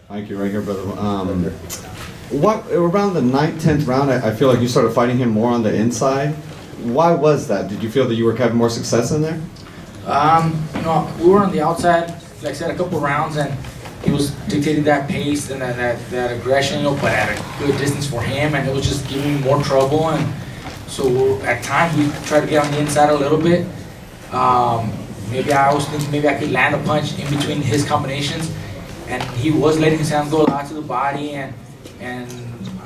Mikey, right here, brother. What around the 9th, 10th round, I feel like you started fighting him more on the inside. Why was that? Did you feel that you were having more success in there? We were on the outside, like I said, a couple rounds, and he was dictating that pace and that aggression, but at a good distance for him, and it was just giving me more trouble. And so at times we tried to get on the inside a little bit. Maybe I was thinking maybe I could land a punch in between his combinations, and he was letting his hands go a lot to the body and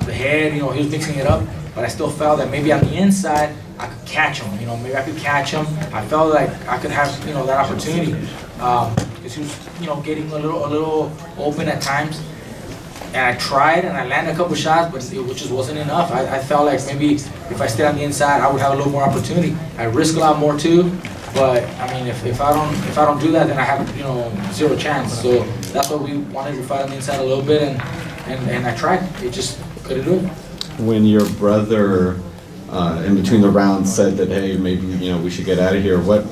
the head. He was mixing it up, but I still felt that maybe on the inside I could catch him. Maybe I could catch him. I felt like I could have that opportunity because he was getting a little open at times. And I tried and I landed a couple shots, but it just wasn't enough. I felt like maybe if I stayed on the inside, I would have a little more opportunity. I risk a lot more too, but I mean, if I don't do that, then I have zero chance. So that's why we wanted to fight on the inside a little bit, and I tried. It just couldn't do it. When your brother, in between the rounds, said that, hey, maybe we should get out of here, what?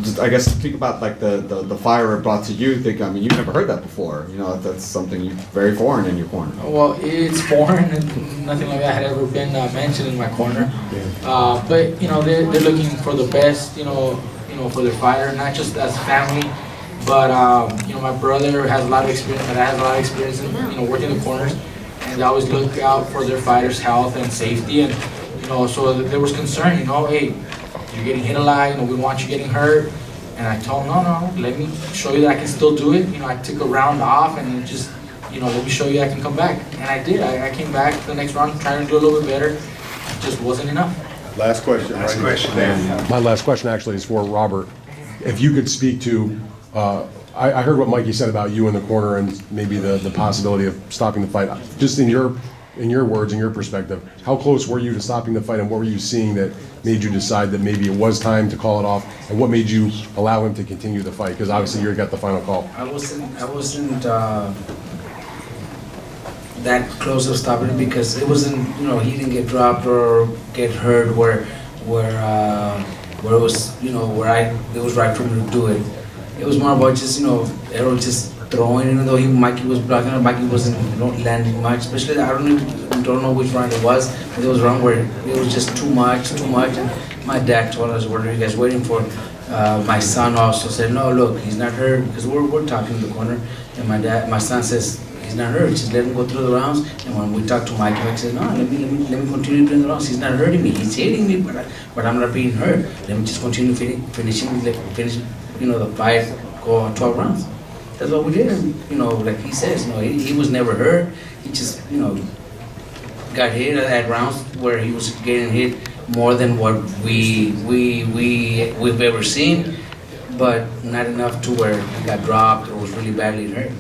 Just, I guess, speak about like the fire it brought to you. I mean, you've never heard that before. That's something very foreign in your corner. Well, it's foreign, and nothing like that had ever been mentioned in my corner. But they're looking for the best, for their fighter, not just as family, but my brother has a lot of experience, and I have a lot of experience in working the corners, and they always look out for their fighters' health and safety, and so there was concern. Hey, you're getting hit a lot, we want you getting hurt. And I told him, no, let me show you that I can still do it. I took a round off and just, let me show you I can come back. And I did. I came back the next round trying to do a little bit better. It just wasn't enough. Last question. My last question actually is for Robert. If you could speak to, I heard what Mikey said about you in the corner and maybe the possibility of stopping the fight. Just in your words, in your perspective, how close were you to stopping the fight, and what were you seeing that made you decide that maybe it was time to call it off, and what made you allow him to continue the fight? Because obviously you got the final call. I wasn't that close to stopping it because it wasn't, he didn't get dropped or get hurt where it was, it was right for me to do it. It was more about just, Errol just throwing, even though Mikey was blocking it, Mikey wasn't landing much. Especially, I don't know which round it was, but it was a round where it was just too much. And my dad told us, "What are you guys waiting for?" My son also said, "No, look, he's not hurt," because we're talking in the corner, and my son says, "He's not hurt. Just let him go through the rounds." And when we talked to Mikey, Mike said, "No, let me continue doing the rounds. He's not hurting me. He's hitting me, but I'm not being hurt. Let me just continue finishing the fight, go 12 rounds." That's what we did, and, like he says, he was never hurt. He just, got hit at rounds where he was getting hit more than what we've ever seen, but not enough to where he got dropped or was really badly hurt.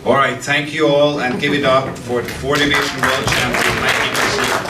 All right, thank you all, and give it up for the 4-division world champion, Mikey Garcia.